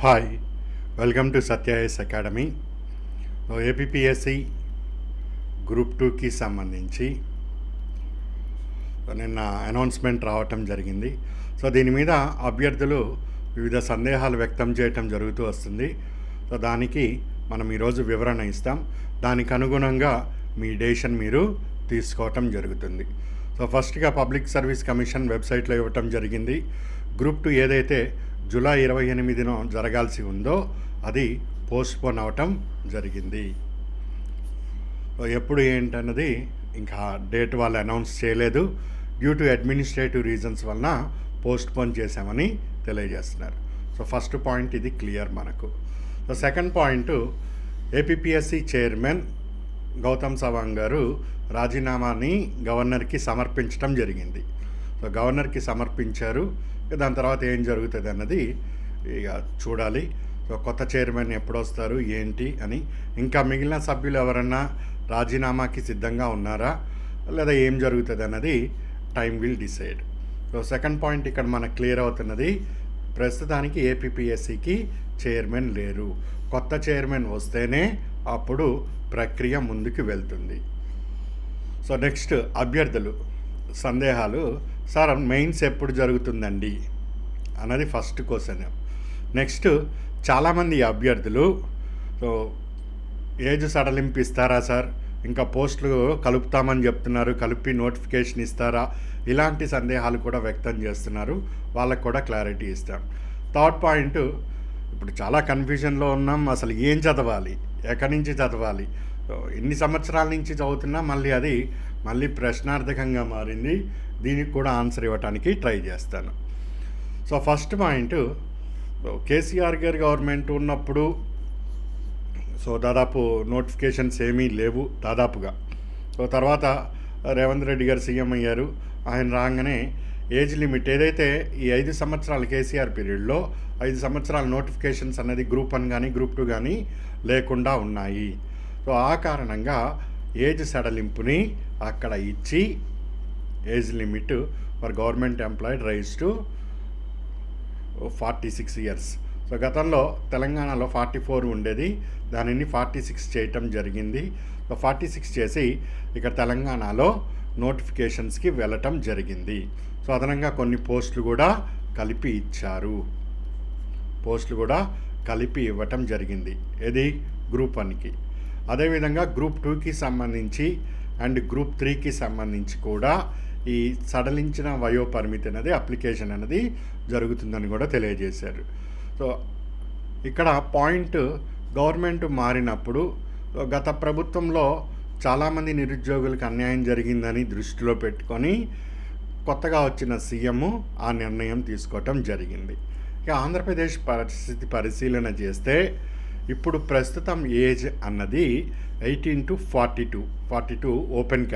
Hi, welcome to Satya IAS academy. APSC group 2కి సంబంధించి నిన్న అనౌన్స్మెంట్ రావటం జరిగింది. సో దీని మీద అభ్యర్థులు వివిధ సందేహాలు వ్యక్తం చేయటం జరుగుతూ వస్తుంది. సో దానికి మనం ఈరోజు వివరణ ఇస్తాం. దానికి అనుగుణంగా మీ డెసిషన్ మీరు తీసుకోవటం జరుగుతుంది. సో ఫస్ట్గా పబ్లిక్ సర్వీస్ కమిషన్ వెబ్సైట్లో ఇవ్వటం జరిగింది. గ్రూప్ 2 ఏదైతే జూలై 28న జరగాల్సి ఉందో అది పోస్ట్పోన్ అవటం జరిగింది. ఎప్పుడు ఏంటన్నది ఇంకా డేట్ వాళ్ళు అనౌన్స్ చేయలేదు. డ్యూ టు అడ్మినిస్ట్రేటివ్ రీజన్స్ వలన పోస్ట్పోన్ చేశామని తెలియజేస్తున్నారు. సో ఫస్ట్ పాయింట్ ఇది క్లియర్ మనకు. So second point, APSC chairman Gautam Sawang garu రాజీనామాని గవర్నర్కి సమర్పించడం జరిగింది. సో గవర్నర్కి సమర్పించారు. దాని తర్వాత ఏం జరుగుతుంది అన్నది ఇక చూడాలి. సో కొత్త చైర్మన్ ఎప్పుడు వస్తారు ఏంటి అని, ఇంకా మిగిలిన సభ్యులు ఎవరన్నా రాజీనామాకి సిద్ధంగా ఉన్నారా లేదా ఏం జరుగుతుంది అన్నది time will decide. So second point ఇక్కడ మనకు క్లియర్ అవుతున్నది, ప్రస్తుతానికి ఏపీఎస్సికి చైర్మన్ లేరు. కొత్త చైర్మన్ వస్తేనే అప్పుడు ప్రక్రియ ముందుకు వెళ్తుంది. సో నెక్స్ట్ అభ్యర్థులు సందేహాలు, సార్ మెయిన్స్ ఎప్పుడు జరుగుతుందండి అన్నది ఫస్ట్ క్వశ్చన్. నెక్స్ట్ చాలామంది అభ్యర్థులు సో ఏజ్ సడలింపు ఇస్తారా సార్, ఇంకా పోస్టులు కలుపుతామని చెప్తున్నారు, కలిపి నోటిఫికేషన్ ఇస్తారా, ఇలాంటి సందేహాలు కూడా వ్యక్తం చేస్తున్నారు. వాళ్ళకు కూడా క్లారిటీ ఇస్తాం. థర్డ్ పాయింట్, ఇప్పుడు చాలా కన్ఫ్యూజన్లో ఉన్నాం, అసలు ఏం చదవాలి, ఎక్కడి నుంచి చదవాలి, ఎన్ని సంవత్సరాల నుంచి చదువుతున్నా మళ్ళీ ప్రశ్నార్థకంగా మారింది. దీనికి కూడా ఆన్సర్ ఇవ్వడానికి ట్రై చేస్తాను. సో ఫస్ట్ పాయింట్, కేసీఆర్ గారి గవర్నమెంట్ ఉన్నప్పుడు సో దాదాపు నోటిఫికేషన్స్ ఏమీ లేవు దాదాపుగా. సో తర్వాత రేవంత్ రెడ్డి గారు సీఎం అయ్యారు. ఆయన రాగానే ఏజ్ లిమిట్ ఏదైతే ఈ 5 సంవత్సరాల కేసీఆర్ పీరియడ్లో 5 సంవత్సరాల నోటిఫికేషన్స్ అనేది గ్రూప్ 1 కానీ గ్రూప్ 2 కానీ లేకుండా ఉన్నాయి. సో ఆ కారణంగా ఏజ్ సడలింపుని అక్కడ ఇచ్చి age limit for government employed rise to 46 years. So గతంలో తెలంగాణలో 44 ఉండేది, దానిని 46 చేయటం జరిగింది. సో 46 చేసి ఇక్కడ తెలంగాణలో నోటిఫికేషన్స్కి వెళ్ళటం జరిగింది. సో అదనంగా కొన్ని పోస్టులు కూడా కలిపి ఇవ్వటం జరిగింది. ఇది గ్రూప్ 1కి. అదేవిధంగా గ్రూప్ 2కి సంబంధించి అండ్ గ్రూప్ 3కి సంబంధించి కూడా ఈ సడలించిన వయోపరిమితి అనేది అప్లికేషన్ అనేది జరుగుతుందని కూడా తెలియజేశారు. సో ఇక్కడ పాయింట్, గవర్నమెంట్ మారినప్పుడు గత ప్రభుత్వంలో చాలామంది నిరుద్యోగులకు అన్యాయం జరిగిందని దృష్టిలో పెట్టుకొని కొత్తగా వచ్చిన సీఎం ఆ నిర్ణయం తీసుకోవటం జరిగింది. ఇక ఆంధ్రప్రదేశ్ పరిస్థితి పరిశీలన చేస్తే ఇప్పుడు ప్రస్తుతం ఏజ్ అన్నది 18 to 42 ఓపెన్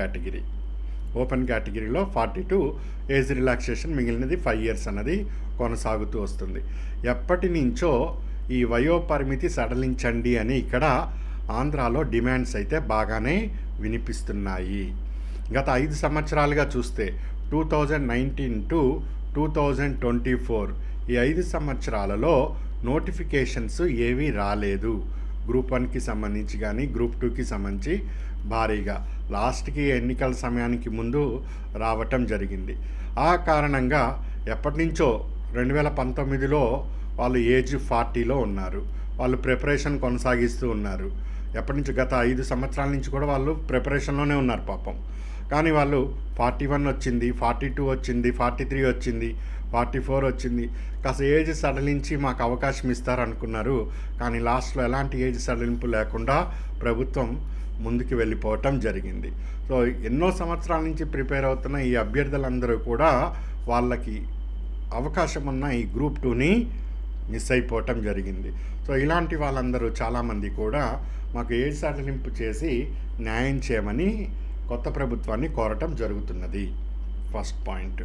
కేటగిరీలో 42 ఏజ్ రిలాక్సేషన్, మిగిలినది 5 years అన్నది కొనసాగుతూ వస్తుంది. ఎప్పటి నుంచో ఈ వయోపరిమితి సడలించండి అని ఇక్కడ ఆంధ్రాలో డిమాండ్స్ అయితే బాగానే వినిపిస్తున్నాయి. గత 5 సంవత్సరాలుగా చూస్తే 2019 to 2024 ఈ 5 సంవత్సరాలలో నోటిఫికేషన్స్ ఏవీ రాలేదు. గ్రూప్ 1కి సంబంధించి కానీ గ్రూప్ 2కి సంబంధించి భారీగా లాస్ట్కి ఎన్నికల సమయానికి ముందు రావటం జరిగింది. ఆ కారణంగా ఎప్పటి నుంచో 2019లో వాళ్ళు ఏజ్ 40లో ఉన్నారు, వాళ్ళు ప్రిపరేషన్ కొనసాగిస్తూ ఉన్నారు. ఎప్పటి నుంచి గత 5 సంవత్సరాల నుంచి కూడా వాళ్ళు ప్రిపరేషన్లోనే ఉన్నారు పాపం. కానీ వాళ్ళు 41 వచ్చింది, 42 వచ్చింది, 43 వచ్చింది, 44 వచ్చింది. కాస్త ఏజ్ సడలించి మాకు అవకాశం ఇస్తారనుకున్నారు. కానీ లాస్ట్లో ఎలాంటి ఏజ్ సడలింపు లేకుండా ప్రభుత్వం ముందుకు వెళ్ళిపోవటం జరిగింది. సో ఎన్నో సంవత్సరాల నుంచి ప్రిపేర్ అవుతున్న ఈ అభ్యర్థులందరూ కూడా వాళ్ళకి అవకాశం ఉన్న ఈ గ్రూప్ 2ని మిస్ అయిపోవటం జరిగింది. సో ఇలాంటి వాళ్ళందరూ చాలామంది కూడా మాకు ఏజ్ సడలింపు చేసి న్యాయం చేయమని కొత్త ప్రభుత్వాన్ని కోరటం జరుగుతున్నది. First point.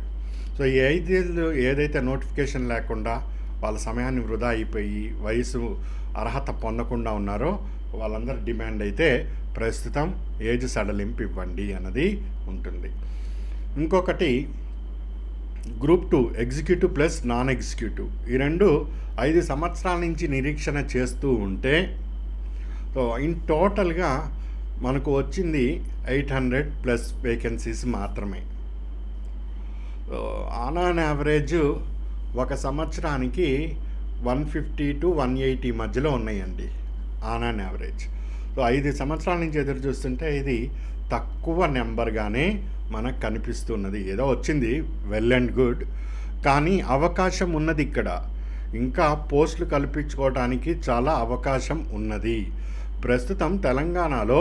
సో ఈ 5 ఏళ్ళు ఏదైతే నోటిఫికేషన్ లేకుండా వాళ్ళ సమయాన్ని వృధా అయిపోయి వయసు అర్హత పొందకుండా ఉన్నారో వాళ్ళందరి డిమాండ్ అయితే ప్రస్తుతం ఏజ్ సడలింపు ఇవ్వండి అన్నది ఉంటుంది. ఇంకొకటి, group 2 executive plus non executive ఈ రెండు 5 సంవత్సరాల నుంచి నిరీక్షణ చేస్తూ ఉంటే సో ఇన్ టోటల్గా మనకు వచ్చింది 800 ప్లస్ వేకెన్సీస్ మాత్రమే. ఆన్ యావరేజ్ ఒక సంవత్సరానికి 150 to 180 మధ్యలో ఉన్నాయండి ఆన్ యావరేజ్. సో 5 సంవత్సరాల నుంచి ఎదురు చూస్తుంటే ఇది తక్కువ నెంబర్గానే మనకు కనిపిస్తున్నది. ఏదో వచ్చింది, వెల్ అండ్ గుడ్, కానీ అవకాశం ఉన్నది. ఇక్కడ ఇంకా పోస్టులు కల్పించుకోవడానికి చాలా అవకాశం ఉన్నది. ప్రస్తుతం తెలంగాణలో,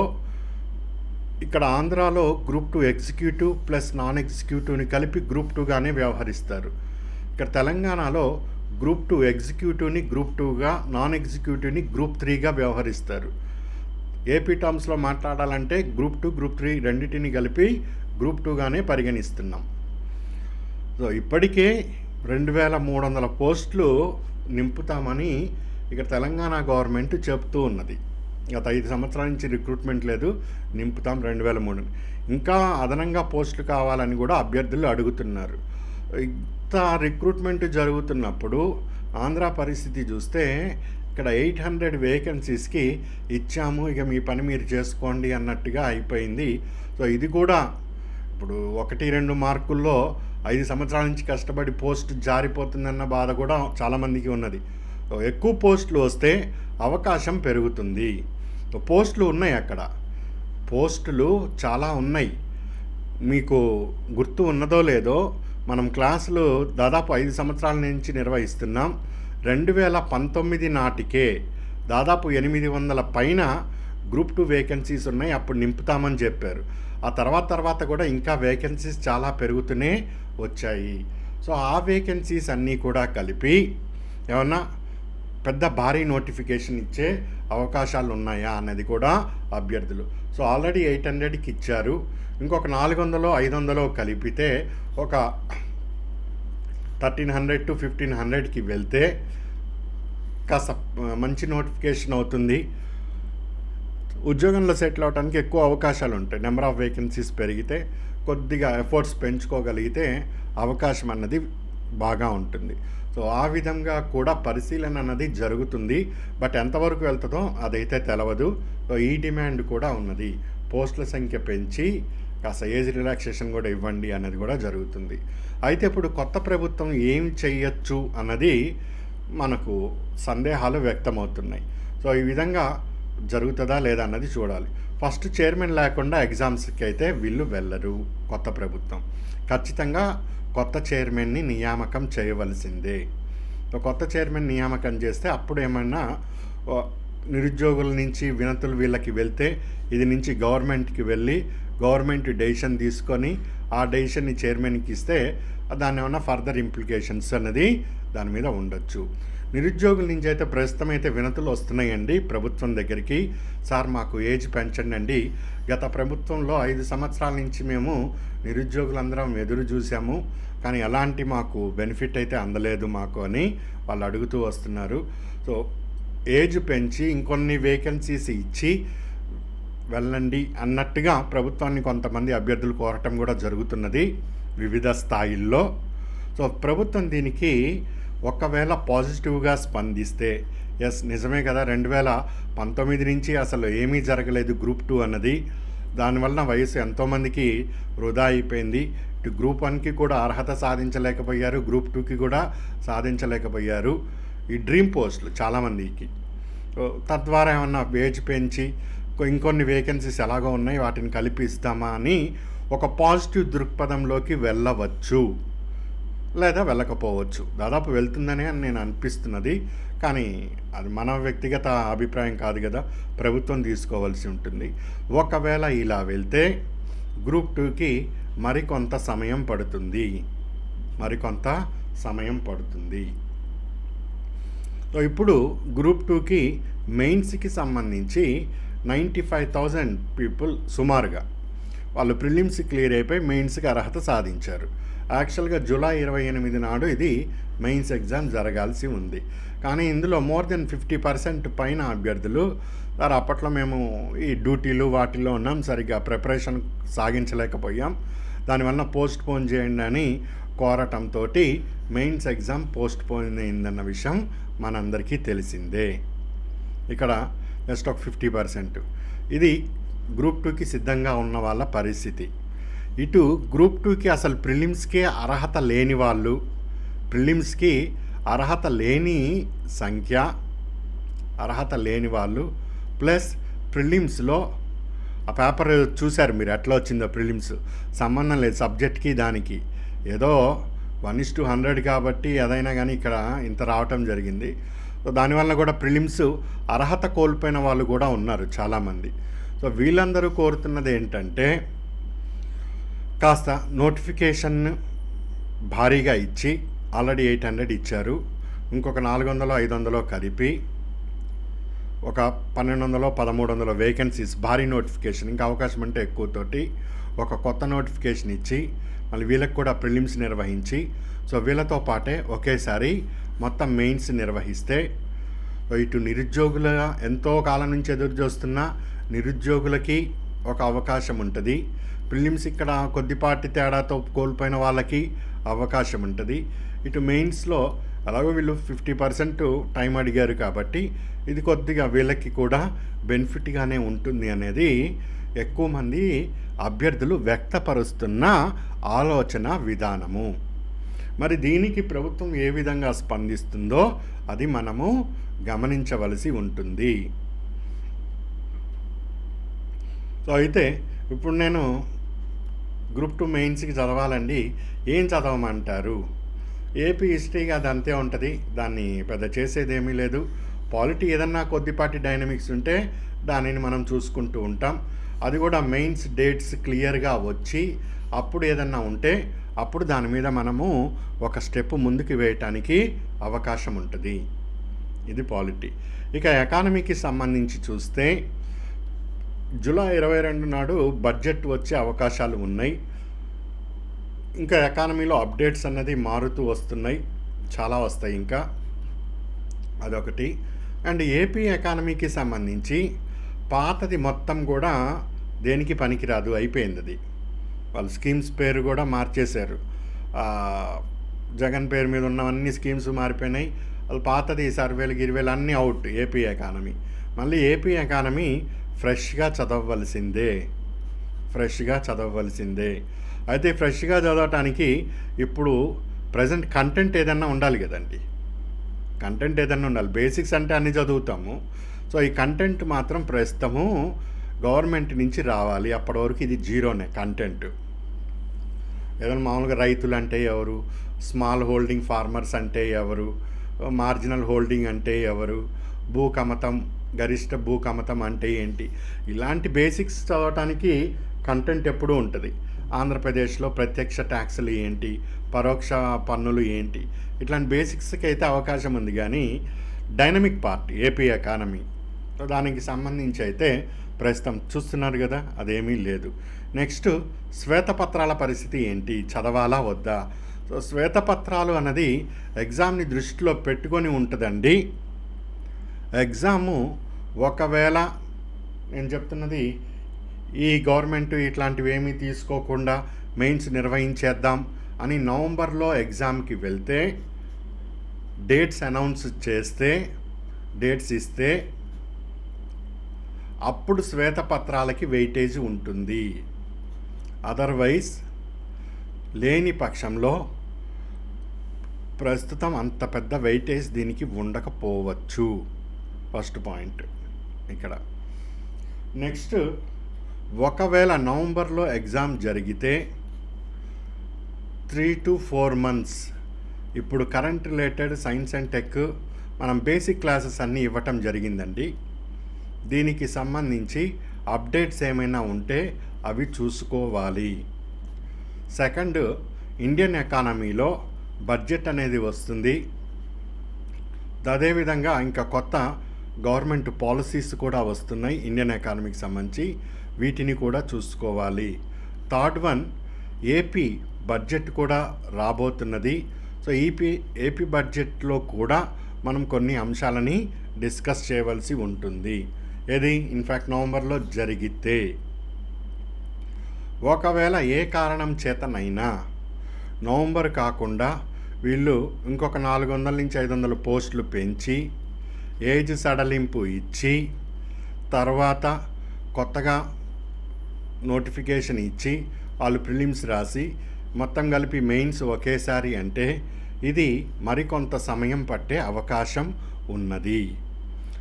ఇక్కడ ఆంధ్రాలో గ్రూప్ 2 ఎగ్జిక్యూటివ్ ప్లస్ నాన్ ఎగ్జిక్యూటివ్ని కలిపి గ్రూప్ 2గానే వ్యవహరిస్తారు. ఇక్కడ తెలంగాణలో గ్రూప్ 2 ఎగ్జిక్యూటివ్ని గ్రూప్ 2గా, నాన్ ఎగ్జిక్యూటివ్ని గ్రూప్ 3గా వ్యవహరిస్తారు. ఏపీ టర్మ్స్లో మాట్లాడాలంటే గ్రూప్ 2, గ్రూప్ 3 రెండింటిని కలిపి గ్రూప్ 2గానే పరిగణిస్తున్నాం. సో ఇప్పటికే 2300 పోస్టులు నింపుతామని ఇక్కడ తెలంగాణ గవర్నమెంట్ చెప్తూ ఉన్నది. గత 5 సంవత్సరాల నుంచి రిక్రూట్మెంట్ లేదు, నింపుతాం 2003. ఇంకా అదనంగా పోస్టులు కావాలని కూడా అభ్యర్థులు అడుగుతున్నారు. ఇంత రిక్రూట్మెంట్ జరుగుతున్నప్పుడు ఆంధ్ర పరిస్థితి చూస్తే ఇక్కడ 800 వేకెన్సీస్కి ఇచ్చాము, ఇక మీ పని మీరు చేసుకోండి అన్నట్టుగా అయిపోయింది. సో ఇది కూడా ఇప్పుడు 1-2 మార్కుల్లో 5 సంవత్సరాల నుంచి కష్టపడి పోస్ట్ జారిపోతుందన్న బాధ కూడా చాలామందికి ఉన్నది. ఎక్కువ పోస్టులు వస్తే అవకాశం పెరుగుతుంది. పోస్టులు ఉన్నాయి, అక్కడ పోస్టులు చాలా ఉన్నాయి. మీకు గుర్తు ఉన్నదో లేదో, మనం క్లాసులు దాదాపు 5 సంవత్సరాల నుంచి నిర్వహిస్తున్నాం. 2019 నాటికే దాదాపు 800 పైన గ్రూప్ 2 వేకెన్సీస్ ఉన్నాయి, అప్పుడు నింపుతామని చెప్పారు. ఆ తర్వాత కూడా ఇంకా వేకెన్సీస్ చాలా పెరుగుతూనే వచ్చాయి. సో ఆ వేకెన్సీస్ అన్నీ కూడా కలిపి ఏమన్నా పెద్ద భారీ నోటిఫికేషన్ ఇచ్చే అవకాశాలు ఉన్నాయా అన్నది కూడా అభ్యర్థులు. సో ఆల్రెడీ 800కి ఇచ్చారు, ఇంకొక 400 500 కలిపితే ఒక 1300 to 1500కి వెళ్తే కాస్త మంచి నోటిఫికేషన్ అవుతుంది. ఉద్యోగంలో సెటిల్ అవడానికి ఎక్కువ అవకాశాలు ఉంటాయి. నెంబర్ ఆఫ్ వేకెన్సీస్ పెరిగితే, కొద్దిగా ఎఫర్ట్స్ పెంచుకోగలిగితే అవకాశం అన్నది బాగా ఉంటుంది. సో ఆ విధంగా కూడా పరిశీలన అన్నది జరుగుతుంది. బట్ ఎంతవరకు వెళ్తుందో అదైతే తెలవదు. సో ఈ డిమాండ్ కూడా ఉన్నది, పోస్టుల సంఖ్య పెంచి కాస్త ఏజ్ రిలాక్సేషన్ కూడా ఇవ్వండి అన్నది కూడా జరుగుతుంది. అయితే ఇప్పుడు కొత్త ప్రభుత్వం ఏం చెయ్యొచ్చు అన్నది మనకు సందేహాలు వ్యక్తమవుతున్నాయి. సో ఈ విధంగా జరుగుతుందా లేదా అన్నది చూడాలి. ఫస్ట్ చైర్మన్ లేకుండా ఎగ్జామ్స్కి అయితే వీళ్ళు వెళ్ళరు. కొత్త ప్రభుత్వం ఖచ్చితంగా కొత్త చైర్మన్ని నియామకం చేయవలసిందే. కొత్త చైర్మన్ నియామకం చేస్తే అప్పుడు ఏమన్నా నిరుద్యోగుల నుంచి వినతులు వీళ్ళకి వెళ్తే ఇది నుంచి గవర్నమెంట్కి వెళ్ళి గవర్నమెంట్ డెసిషన్ తీసుకొని ఆ డెసిషన్ని చైర్మన్కి ఇస్తే దాని ఏమన్నా ఫర్దర్ ఇంప్లికేషన్స్ అన్నది దాని మీద ఉండొచ్చు. నిరుద్యోగుల నుంచి అయితే ప్రస్తుతం అయితే వినతులు వస్తున్నాయండి ప్రభుత్వం దగ్గరికి. సార్ మాకు ఏజ్ పెంచండి అండి, గత ప్రభుత్వంలో 5 సంవత్సరాల నుంచి మేము నిరుద్యోగులందరం ఎదురు చూసాము, కానీ ఎలాంటి మాకు బెనిఫిట్ అయితే అందలేదు మాకు అని వాళ్ళు అడుగుతూ వస్తున్నారు. సో ఏజ్ పెంచి ఇంకొన్ని వేకెన్సీస్ ఇచ్చి వెళ్ళండి అన్నట్టుగా ప్రభుత్వాన్ని కొంతమంది అభ్యర్థులు కోరటం కూడా జరుగుతున్నది వివిధ స్థాయిల్లో. సో ప్రభుత్వం దీనికి ఒకవేళ పాజిటివ్గా స్పందిస్తే, ఎస్ నిజమే కదా, 2019 నుంచి అసలు ఏమీ జరగలేదు గ్రూప్ 2 అన్నది, దానివల్ల వయసు ఎంతోమందికి వృధా అయిపోయింది. ఇటు గ్రూప్ 1కి కూడా అర్హత సాధించలేకపోయారు, గ్రూప్ 2కి కూడా సాధించలేకపోయారు. ఈ డ్రీమ్ పోస్టులు చాలామందికి, తద్వారా ఏమన్నా ఏజ్ పెంచి ఇంకొన్ని వేకెన్సీస్ ఎలాగో ఉన్నాయి వాటిని కలిపి ఇస్తామా అని ఒక పాజిటివ్ దృక్పథంలోకి వెళ్ళవచ్చు, లేదా వెళ్ళకపోవచ్చు. దాదాపు వెళ్తుందని నేను అనిపిస్తున్నది, కానీ అది మన వ్యక్తిగత అభిప్రాయం కాదు కదా, ప్రభుత్వం తీసుకోవాల్సి ఉంటుంది. ఒకవేళ ఇలా వెళ్తే గ్రూప్ 2కి మరికొంత సమయం పడుతుంది. సో ఇప్పుడు గ్రూప్ 2కి మెయిన్స్కి సంబంధించి 95,000 పీపుల్ సుమారుగా వాళ్ళు ప్రిలిమ్స్ క్లియర్ అయిపోయి మెయిన్స్కి అర్హత సాధించారు. యాక్చువల్గా జూలై 28 నాడు ఇది మెయిన్స్ ఎగ్జామ్ జరగాల్సి ఉంది, కానీ ఇందులో మోర్ దెన్ 50% పైన అభ్యర్థులు సార్ అప్పట్లో మేము ఈ డ్యూటీలు వాటిల్లో ఉన్నాం, సరిగ్గా ప్రిపరేషన్ సాగించలేకపోయాం, దానివల్ల పోస్ట్ పోన్ చేయండి అని కోరటంతో మెయిన్స్ ఎగ్జామ్ పోస్ట్ పోన్ అయిందన్న విషయం మనందరికీ తెలిసిందే. ఇక్కడ జస్ట్ ఒక 50%. ఇది గ్రూప్ 2కి సిద్ధంగా ఉన్న వాళ్ళ పరిస్థితి. ఇటు గ్రూప్ 2కి అసలు ప్రిలిమ్స్కే అర్హత లేని వాళ్ళు, ప్రిలిమ్స్కి అర్హత లేని సంఖ్య, అర్హత లేని వాళ్ళు, ప్లస్ ప్రిలిమ్స్లో ఆ పేపర్ చూశారు మీరు ఎట్లా వచ్చిందో, ప్రిలిమ్స్ సంబంధం లేదు సబ్జెక్ట్కి దానికి, ఏదో 1:100 కాబట్టి ఏదైనా కానీ ఇక్కడ ఇంత రావటం జరిగింది. సో దానివల్ల కూడా ప్రిలిమ్స్ అర్హత కోల్పోయిన వాళ్ళు కూడా ఉన్నారు చాలామంది. సో వీళ్ళందరూ కోరుతున్నది ఏంటంటే కాస్త నోటిఫికేషన్ భారీగా ఇచ్చి, ఆల్రెడీ 800 ఇచ్చారు, ఇంకొక 400-500 కలిపి ఒక 1200-1300 వేకెన్సీస్, భారీ నోటిఫికేషన్, ఇంకా అవకాశం అంటే ఎక్కువతోటి ఒక కొత్త నోటిఫికేషన్ ఇచ్చి మళ్ళీ వీళ్ళకి కూడా ప్రిలిమ్స్ నిర్వహించి, సో వీళ్ళతో పాటే ఒకేసారి మొత్తం మెయిన్స్ నిర్వహిస్తే ఇటు నిరుద్యోగుల ఎంతో కాలం నుంచి ఎదురు చూస్తున్న నిరుద్యోగులకి ఒక అవకాశం ఉంటుంది, ప్రిలిమ్స్ ఇక్కడ కొద్దిపాటి తేడాతో కోల్పోయిన వాళ్ళకి అవకాశం ఉంటుంది, ఇటు మెయిన్స్లో అలాగో వీళ్ళు 50% టైం అడిగారు కాబట్టి ఇది కొద్దిగా వీళ్ళకి కూడా బెనిఫిట్గానే ఉంటుంది అనేది ఎక్కువ మంది అభ్యర్థులు వ్యక్తపరుస్తున్న ఆలోచన విధానము. మరి దీనికి ప్రభుత్వం ఏ విధంగా స్పందిస్తుందో అది మనము గమనించవలసి ఉంటుంది. సో అయితే ఇప్పుడు నేను గ్రూప్ 2 మెయిన్స్కి చదవాలండి, ఏం చదవమంటారు? ఏపీ హిస్టరీగా అది అంతే ఉంటుంది, దాన్ని పెద్ద చేసేదేమీ లేదు. పాలిటీ ఏదన్నా కొద్దిపాటి డైనమిక్స్ ఉంటే దానిని మనం చూసుకుంటూ ఉంటాం, అది కూడా మెయిన్స్ డేట్స్ క్లియర్గా వచ్చి అప్పుడు ఏదన్నా ఉంటే అప్పుడు దాని మీద మనము ఒక స్టెప్ ముందుకు వేయటానికి అవకాశం ఉంటుంది. ఇది పాలిటీ. ఇక ఎకానమీకి సంబంధించి చూస్తే జూలై 22 నాడు బడ్జెట్ వచ్చే అవకాశాలు ఉన్నాయి. ఇంకా ఎకానమీలో అప్డేట్స్ అన్నది మారుతూ వస్తున్నాయి, చాలా వస్తాయి ఇంకా, అదొకటి. అండ్ ఏపీ ఎకానమీకి సంబంధించి పాతది మొత్తం కూడా దేనికి పనికిరాదు, అయిపోయింది అది. వాళ్ళు స్కీమ్స్ పేరు కూడా మార్చేశారు, జగన్ పేరు మీద ఉన్నవన్నీ స్కీమ్స్ మారిపోయినాయి, వాళ్ళు పాతది సర్వేలు గిరివేలు అన్నీ అవుట్. ఏపీ ఎకానమీ మళ్ళీ ఏపీ ఎకానమీ ఫ్రెష్గా చదవవలసిందే. అయితే ఫ్రెష్గా చదవటానికి ఇప్పుడు ప్రజెంట్ కంటెంట్ ఏదన్నా ఉండాలి కదండి, కంటెంట్ ఏదన్నా ఉండాలి. బేసిక్స్ అంటే అన్నీ చదువుతాము, సో ఈ కంటెంట్ మాత్రం ప్రస్తుతము గవర్నమెంట్ నుంచి రావాలి. అప్పటి వరకు ఇది జీరోనే కంటెంట్. ఏదైనా మామూలుగా రైతులు అంటే ఎవరు, స్మాల్ హోల్డింగ్ ఫార్మర్స్ అంటే ఎవరు, మార్జినల్ హోల్డింగ్ అంటే ఎవరు, భూకమతం, గరిష్ట భూకమతం అంటే ఏంటి, ఇలాంటి బేసిక్స్ చదవటానికి కంటెంట్ ఎప్పుడూ ఉంటుంది. ఆంధ్రప్రదేశ్లో ప్రత్యక్ష ట్యాక్సులు ఏంటి, పరోక్ష పన్నులు ఏంటి, ఇట్లాంటి బేసిక్స్కి అయితే అవకాశం ఉంది. కానీ డైనమిక్ పార్ట్ ఏపీ ఎకానమీ, దానికి సంబంధించి అయితే ప్రస్తుతం చూస్తున్నారు కదా, అదేమీ లేదు. నెక్స్ట్ శ్వేతపత్రాల పరిస్థితి ఏంటి, చదవాలా వద్దా? సో శ్వేతపత్రాలు అన్నది ఎగ్జామ్ని దృష్టిలో పెట్టుకొని ఉంటుందండి. ఎగ్జాము ఒకవేళ నేను చెప్తున్నది ఈ గవర్నమెంట్ ఇట్లాంటివి ఏమీ తీసుకోకుండా మెయిన్స్ నిర్వహించేద్దాం అని నవంబర్లో ఎగ్జామ్కి వెళ్తే, డేట్స్ అనౌన్స్ చేస్తే, డేట్స్ ఇస్తే అప్పుడు శ్వేతపత్రాలకి వెయిటేజ్ ఉంటుంది. అదర్వైజ్ లేని పక్షంలో ప్రస్తుతం అంత పెద్ద వెయిటేజ్ దీనికి ఉండకపోవచ్చు. ఫస్ట్ పాయింట్ ఇక్కడ. నెక్స్ట్, ఒకవేళ నవంబర్లో ఎగ్జామ్ జరిగితే 3 to 4 months ఇప్పుడు current related science and tech మనం బేసిక్ క్లాసెస్ అన్నీ ఇవ్వటం జరిగిందండి. దీనికి సంబంధించి అప్డేట్స్ ఏమైనా ఉంటే అవి చూసుకోవాలి. సెకండ్, ఇండియన్ ఎకానమీలో బడ్జెట్ అనేది వస్తుంది. అదేవిధంగా ఇంకా కొత్త గవర్నమెంట్ పాలసీస్ కూడా వస్తున్నాయి ఇండియన్ ఎకానమీకి సంబంధించి, వీటిని కూడా చూసుకోవాలి. థర్డ్ వన్, ఏపీ బడ్జెట్ కూడా రాబోతున్నది. సో ఏపీ బడ్జెట్లో కూడా మనం కొన్ని అంశాలని డిస్కస్ చేయవలసి ఉంటుంది. ఏది ఇన్ఫ్యాక్ట్ నవంబర్లో జరిగితే. ఒకవేళ ఏ కారణం చేతనైనా నవంబర్ కాకుండా వీళ్ళు ఇంకొక 400 నుంచి 500 పోస్టులు పెంచి ఏజ్ సడలింపు ఇచ్చి తర్వాత కొత్తగా నోటిఫికేషన్ ఇచ్చి వాళ్ళు ప్రిలిమ్స్ రాసి మొత్తం కలిపి మెయిన్స్ ఒకేసారి అంటే ఇది మరికొంత సమయం పట్టే అవకాశం ఉన్నది.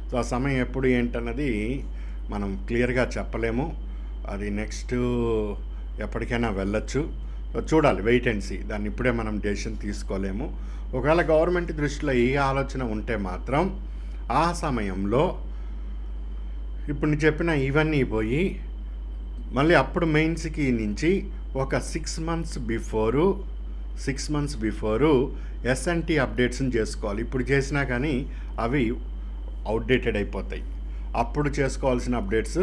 సో ఆ సమయం ఎప్పుడు ఏంటన్నది మనం క్లియర్గా చెప్పలేము. అది నెక్స్ట్ ఎప్పటికైనా వెళ్ళొచ్చు. చూడాలి, వెయిట్ అండ్ సీ. దాన్ని ఇప్పుడే మనం డెసిషన్ తీసుకోలేము. ఒకవేళ గవర్నమెంట్ దృష్టిలో ఈ ఆలోచన ఉంటే మాత్రం ఆ సమయంలో ఇప్పుడు నేను చెప్పిన ఇవన్నీ పోయి మళ్ళీ అప్పుడు మెయిన్స్కి నుంచి ఒక 6 మంత్స్ బిఫోరు ఎస్ఎన్టీ అప్డేట్స్ని చేసుకోవాలి. ఇప్పుడు చేసినా కానీ అవి అవుట్డేటెడ్ అయిపోతాయి. అప్పుడు చేసుకోవాల్సిన అప్డేట్స్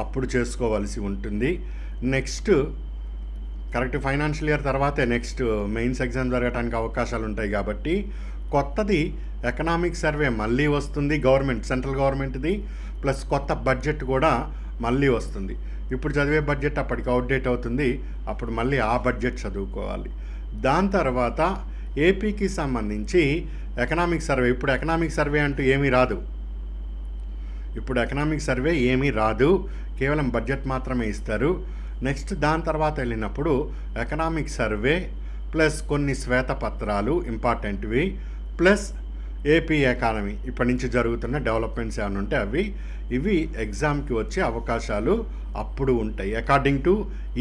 అప్పుడు చేసుకోవాల్సి ఉంటుంది. నెక్స్ట్ కరెక్ట్ ఫైనాన్షియల్ ఇయర్ తర్వాతే నెక్స్ట్ మెయిన్స్ ఎగ్జామ్ జరగడానికి అవకాశాలు ఉంటాయి. కాబట్టి కొత్తది ఎకనామిక్ సర్వే మళ్ళీ వస్తుంది, సెంట్రల్ గవర్నమెంట్ది, ప్లస్ కొత్త బడ్జెట్ కూడా మళ్ళీ వస్తుంది. ఇప్పుడు చదివే బడ్జెట్ అప్పటికి అవుట్డేట్ అవుతుంది. అప్పుడు మళ్ళీ ఆ బడ్జెట్ చదువుకోవాలి. దాని తర్వాత ఏపీకి సంబంధించి ఎకనామిక్ సర్వే. ఇప్పుడు ఎకనామిక్ సర్వే అంటూ ఏమీ రాదు. కేవలం బడ్జెట్ మాత్రమే ఇస్తారు. నెక్స్ట్ దాని తర్వాత వెళ్ళినప్పుడు ఎకనామిక్ సర్వే ప్లస్ కొన్ని శ్వేతపత్రాలు ఇంపార్టెంట్వి, ప్లస్ ఏపీ ఎకానమీ ఇప్పటి నుంచి జరుగుతున్న డెవలప్మెంట్స్ ఏమైనా ఉంటే ఇవి ఎగ్జామ్కి వచ్చే అవకాశాలు అప్పుడు ఉంటాయి. అకార్డింగ్ టు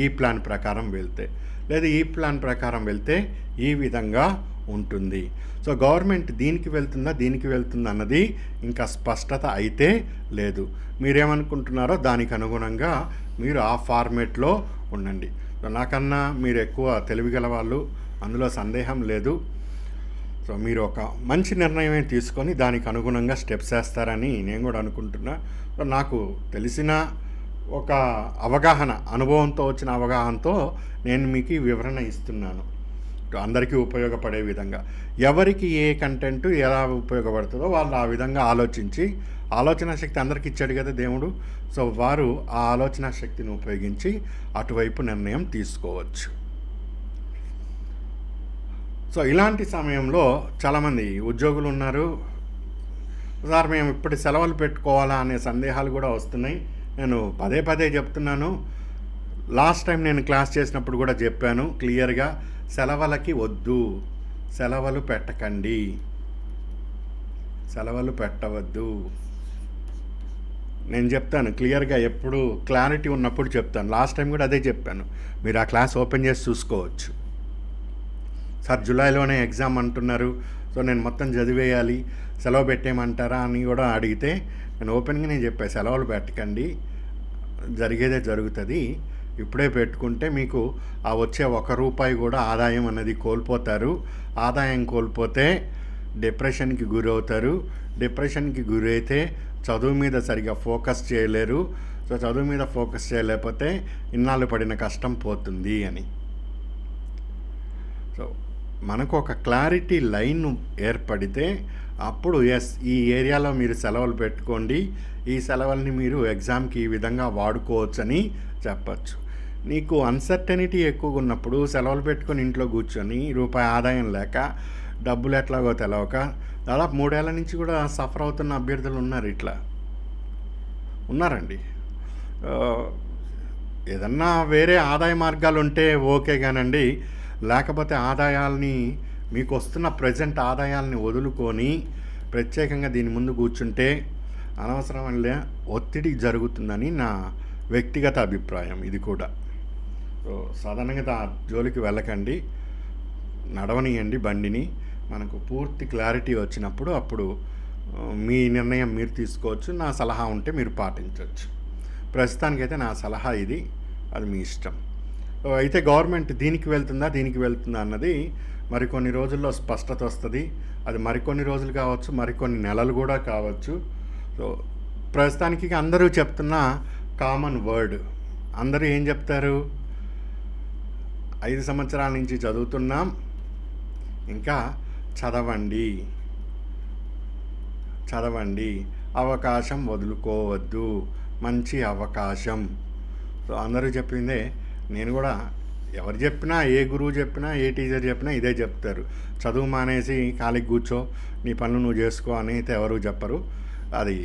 ఈ ప్లాన్ ప్రకారం వెళ్తే, లేదా ఈ ప్లాన్ ప్రకారం వెళ్తే ఈ విధంగా ఉంటుంది. సో గవర్నమెంట్ దీనికి వెళ్తుందా అన్నది ఇంకా స్పష్టత అయితే లేదు. మీరేమనుకుంటున్నారో దానికి అనుగుణంగా మీరు ఆ ఫార్మేట్లో ఉండండి. నాకన్నా మీరు ఎక్కువ తెలివిగల వాళ్ళు, అందులో సందేహం లేదు. సో మీరు ఒక మంచి నిర్ణయమే తీసుకొని దానికి అనుగుణంగా స్టెప్స్ వేస్తారని నేను కూడా అనుకుంటున్నా. సో నాకు తెలిసిన ఒక అనుభవంతో వచ్చిన అవగాహనతో నేను మీకు ఈ వివరణ ఇస్తున్నాను. అందరికీ ఉపయోగపడే విధంగా, ఎవరికి ఏ కంటెంట్ ఎలా ఉపయోగపడుతుందో వాళ్ళు ఆ విధంగా ఆలోచన శక్తి అందరికీ ఇచ్చాడు కదా దేవుడు. సో వారు ఆ ఆలోచన శక్తిని ఉపయోగించి అటువైపు నిర్ణయం తీసుకోవచ్చు. సో ఇలాంటి సమయంలో చాలామంది ఉద్యోగులు ఉన్నారు. సార్ మేము ఇప్పుడు సెలవులు పెట్టుకోవాలా అనే సందేహాలు కూడా వస్తున్నాయి. నేను పదే చెప్తున్నాను. లాస్ట్ టైం నేను క్లాస్ చేసినప్పుడు కూడా చెప్పాను క్లియర్గా, సెలవులకి వద్దు, సెలవులు పెట్టకండి, సెలవులు పెట్టవద్దు. నేను చెప్తాను క్లియర్గా, ఎప్పుడు క్లారిటీ ఉన్నప్పుడు చెప్తాను. లాస్ట్ టైం కూడా అదే చెప్పాను. మీరు ఆ క్లాస్ ఓపెన్ చేసి చూసుకోవచ్చు. సార్ జూలైలోనే ఎగ్జామ్ అంటున్నారు, సో నేను మొత్తం చదివేయాలి, సెలవు పెట్టేయమంటారా అని కూడా అడిగితే నేను ఓపెన్గా చెప్పాను, సెలవులు పెట్టకండి, జరిగేదే జరుగుతుంది. ఇప్పుడే పెట్టుకుంటే మీకు ఆ వచ్చే ₹1 కూడా ఆదాయం అనేది కోల్పోతారు. ఆదాయం కోల్పోతే డిప్రెషన్కి గురవుతారు. డిప్రెషన్కి గురైతే చదువు మీద సరిగా ఫోకస్ చేయలేరు. సో చదువు మీద ఫోకస్ చేయలేకపోతే ఇన్నాళ్ళు పడిన కష్టం పోతుంది అని. సో మనకు ఒక క్లారిటీ లైన్ ఏర్పడితే అప్పుడు ఈ ఏరియాలో మీరు సెలవులు పెట్టుకోండి, ఈ సెలవుల్ని మీరు ఎగ్జామ్కి ఈ విధంగా వాడుకోవచ్చని చెప్పచ్చు. నీకు అన్సర్టనిటీ ఎక్కువగా ఉన్నప్పుడు సెలవులు పెట్టుకొని ఇంట్లో కూర్చొని ₹1 ఆదాయం లేక డబ్బులు ఎట్లాగో తెలవక దాదాపు 3 ఏళ్ల నుంచి కూడా సఫర్ అవుతున్న అభ్యర్థులు ఉన్నారండి. ఏదన్నా వేరే ఆదాయ మార్గాలు ఉంటే ఓకే కానండి, లేకపోతే ఆదాయాల్ని మీకు వస్తున్న ప్రజెంట్ ఆదాయాల్ని వదులుకొని ప్రత్యేకంగా దీని ముందు కూర్చుంటే అనవసరమైన ఒత్తిడి జరుగుతుందని నా వ్యక్తిగత అభిప్రాయం. ఇది కూడా సో సాధారణంగా జోలికి వెళ్ళకండి, నడవనియండి బండిని. మనకు పూర్తి క్లారిటీ వచ్చినప్పుడు అప్పుడు మీ నిర్ణయం మీరు తీసుకోవచ్చు. నా సలహా ఉంటే మీరు పాటించవచ్చు. ప్రస్తుతానికైతే నా సలహా ఇది, అది మీ ఇష్టం. అయితే గవర్నమెంట్ దీనికి వెళ్తుందా అన్నది మరికొన్ని రోజుల్లో స్పష్టత వస్తుంది. అది మరికొన్ని రోజులు కావచ్చు, మరికొన్ని నెలలు కూడా కావచ్చు. సో ప్రస్తుతానికి అందరూ చెప్తున్న కామన్ వర్డ్, అందరూ ఏం చెప్తారు, 5 సంవత్సరాల నుంచి చదువుతున్నాం, ఇంకా చదవండి అవకాశం వదులుకోవద్దు, మంచి అవకాశం. సో అందరూ చెప్పిందే నేను కూడా, ఎవరు చెప్పినా, ఏ గురువు చెప్పినా, ఏ టీచర్ చెప్పినా ఇదే చెప్తారు. చదువు మానేసి ఖాళీకి కూర్చో, నీ పనులు నువ్వు చేసుకో అని అయితే ఎవరు చెప్పరు. అది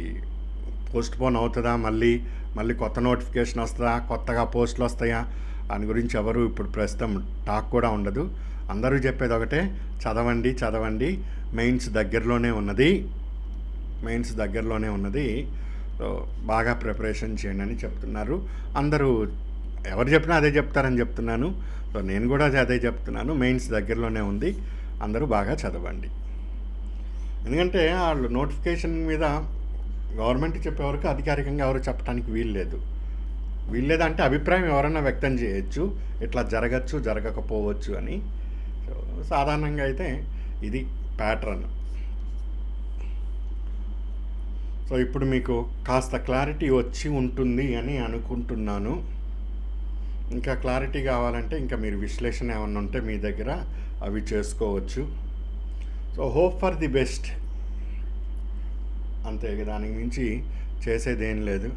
పోస్ట్ పోన్ అవుతుందా, మళ్ళీ కొత్త నోటిఫికేషన్ వస్తుందా, కొత్తగా పోస్టులు వస్తాయా దాని గురించి ఎవరు ఇప్పుడు ప్రస్తుతం టాక్ కూడా ఉండదు. అందరూ చెప్పేది ఒకటే, చదవండి, మెయిన్స్ దగ్గరలోనే ఉన్నది, సో బాగా ప్రిపరేషన్ చేయండి అని చెప్తున్నారు. అందరూ ఎవరు చెప్పినా అదే చెప్తారని చెప్తున్నాను. సో నేను కూడా అదే చెప్తున్నాను, మెయిన్స్ దగ్గరలోనే ఉంది, అందరూ బాగా చదవండి. ఎందుకంటే వాళ్ళు నోటిఫికేషన్ మీద గవర్నమెంట్ చెప్పే వరకు అధికారికంగా ఎవరు చెప్పడానికి వీల్లేదంటే అభిప్రాయం ఎవరన్నా వ్యక్తం చేయొచ్చు, ఇట్లా జరగచ్చు జరగకపోవచ్చు అని. సో సాధారణంగా అయితే ఇది ప్యాటర్న్. సో ఇప్పుడు మీకు కాస్త క్లారిటీ వచ్చి ఉంటుంది అని అనుకుంటున్నాను. ఇంకా క్లారిటీ కావాలంటే ఇంకా మీరు విశ్లేషణ ఏమన్నా ఉంటే మీ దగ్గర అవి చేసుకోవచ్చు. So hope for the best, అంతే, దానికి మించి చేసేదేం లేదు.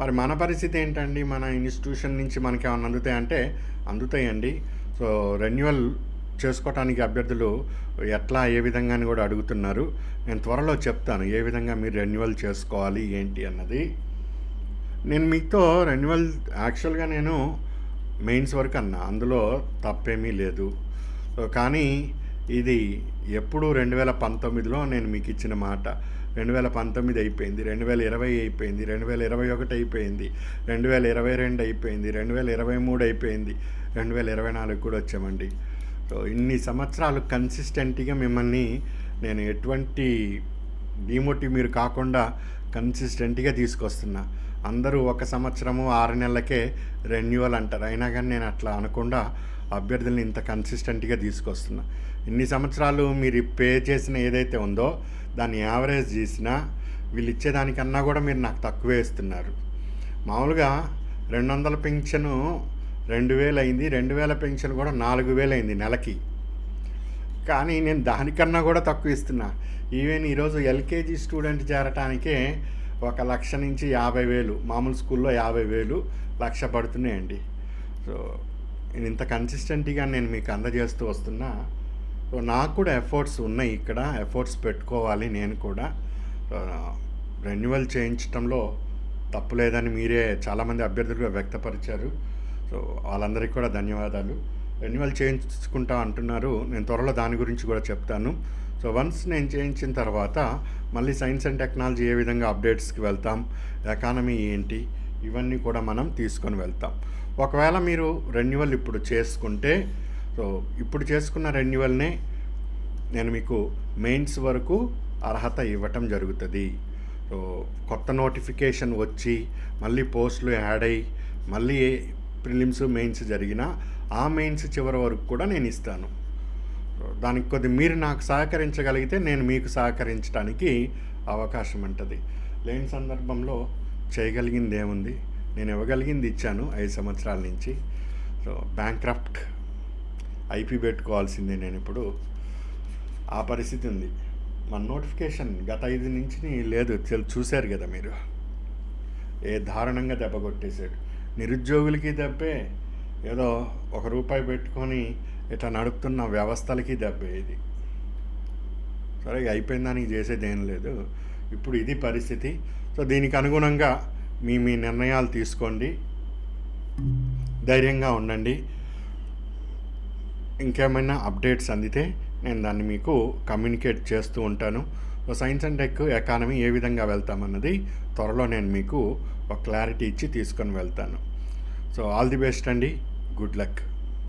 మరి మన పరిస్థితి ఏంటండి? మన ఇన్స్టిట్యూషన్ నుంచి మనకి ఏమైనా అందుతాయంటే అందుతాయండి. సో రెన్యువల్ చేసుకోవటానికి అభ్యర్థులు ఎట్లా, ఏ విధంగా అని కూడా అడుగుతున్నారు. నేను త్వరలో చెప్తాను ఏ విధంగా మీరు రెన్యువల్ చేసుకోవాలి ఏంటి అన్నది. నేను మీతో రెన్యువల్ యాక్చువల్గా నేను మెయిన్స్ వరకు అన్నా, అందులో తప్పేమీ లేదు. కానీ ఇది ఎప్పుడు 2019లో నేను మీకు ఇచ్చిన మాట. 2019 అయిపోయింది, 2020 అయిపోయింది, 2021 అయిపోయింది, 2022 అయిపోయింది, 2023 అయిపోయింది, 2024 కూడా వచ్చామండి. సో ఇన్ని సంవత్సరాలు కన్సిస్టెంట్గా మిమ్మల్ని నేను ఎటువంటి మీరు కాకుండా కన్సిస్టెంట్గా తీసుకొస్తున్నా. అందరూ 1 సంవత్సరము 6 నెలలకే రెన్యువల్ అంటారు, అయినా కానీ నేను అట్లా అనకుండా అభ్యర్థుల్ని ఇంత కన్సిస్టెంట్గా తీసుకొస్తున్నా. ఇన్ని సంవత్సరాలు మీరు పే చేసిన ఏదైతే ఉందో దాన్ని యావరేజ్ చేసినా వీళ్ళు ఇచ్చేదానికన్నా కూడా మీరు నాకు తక్కువే ఇస్తున్నారు. మామూలుగా 200 పెన్షను 2000 అయింది, 2000 పెన్షన్ కూడా 4000 అయింది నెలకి. కానీ నేను దానికన్నా కూడా తక్కువ ఇస్తున్నా. ఈవెన్ ఈరోజు ఎల్కేజీ స్టూడెంట్ చేరటానికే 1,00,000 నుంచి 50,000, మామూలు స్కూల్లో 50,000, 1,00,000 పడుతున్నాయండి. సో నేను ఇంత కన్సిస్టెంట్గా నేను మీకు అందజేస్తూ వస్తున్నా. సో నాకు కూడా ఎఫర్ట్స్ ఉన్నాయి, ఇక్కడ ఎఫర్ట్స్ పెట్టుకోవాలి నేను కూడా. రెన్యువల్ చేయించడంలో తప్పు లేదని మీరే చాలామంది అభ్యర్థులుగా వ్యక్తపరిచారు. సో వాళ్ళందరికీ కూడా ధన్యవాదాలు. రెన్యువల్ చేయించుకుంటా అంటున్నారు, నేను త్వరలో దాని గురించి కూడా చెప్తాను. సో వన్స్ నేను చేయించిన తర్వాత మళ్ళీ సైన్స్ అండ్ టెక్నాలజీ ఏ విధంగా అప్డేట్స్కి వెళ్తాం, ఎకానమీ ఏంటి, ఇవన్నీ కూడా మనం తీసుకొని వెళ్తాం. ఒకవేళ మీరు రెన్యువల్ ఇప్పుడు చేసుకుంటే, సో ఇప్పుడు చేసుకున్న రెన్యువల్నే నేను మీకు మెయిన్స్ వరకు అర్హత ఇవ్వటం జరుగుతుంది. సో కొత్త నోటిఫికేషన్ వచ్చి మళ్ళీ పోస్టులు యాడ్ అయ్యి మళ్ళీ ప్రిలిమ్స్ మెయిన్స్ జరిగినా ఆ మెయిన్స్ చివరి వరకు కూడా నేను ఇస్తాను. దానికి కొద్ది మీరు నాకు సహకరించగలిగితే నేను మీకు సహకరించడానికి అవకాశం ఉంటుంది. లేని సందర్భంలో చేయగలిగింది ఏముంది, నేను ఇవ్వగలిగింది ఇచ్చాను 5 సంవత్సరాల నుంచి. సో బ్యాంక్రఫ్ట్ ఐపీ పెట్టుకోవాల్సిందే నేను ఇప్పుడు, ఆ పరిస్థితి ఉంది. మన నోటిఫికేషన్ గత 5 నుంచి లేదు, చూశారు కదా మీరు, ఏ దారుణంగా దెబ్బ కొట్టేశాడు. నిరుద్యోగులకి దెబ్బే, ఏదో ₹1 పెట్టుకొని ఇట్లా నడుపుతున్న వ్యవస్థలకి దెబ్బే ఇది. సరే అయిపోయిన దానికి చేసేది ఏం లేదు, ఇప్పుడు ఇది పరిస్థితి. సో దీనికి అనుగుణంగా మీ నిర్ణయాలు తీసుకోండి, ధైర్యంగా ఉండండి. ఇంకేమైనా అప్డేట్స్ అందితే నేను దాన్ని మీకు కమ్యూనికేట్ చేస్తూ ఉంటాను. సైన్స్ అండ్ టెక్ ఎకానమీ ఏ విధంగా వెళ్తామన్నది త్వరలో నేను మీకు ఒక క్లారిటీ ఇచ్చి తీసుకొని వెళ్తాను. సో ఆల్ ది బెస్ట్ అండి, గుడ్ లక్.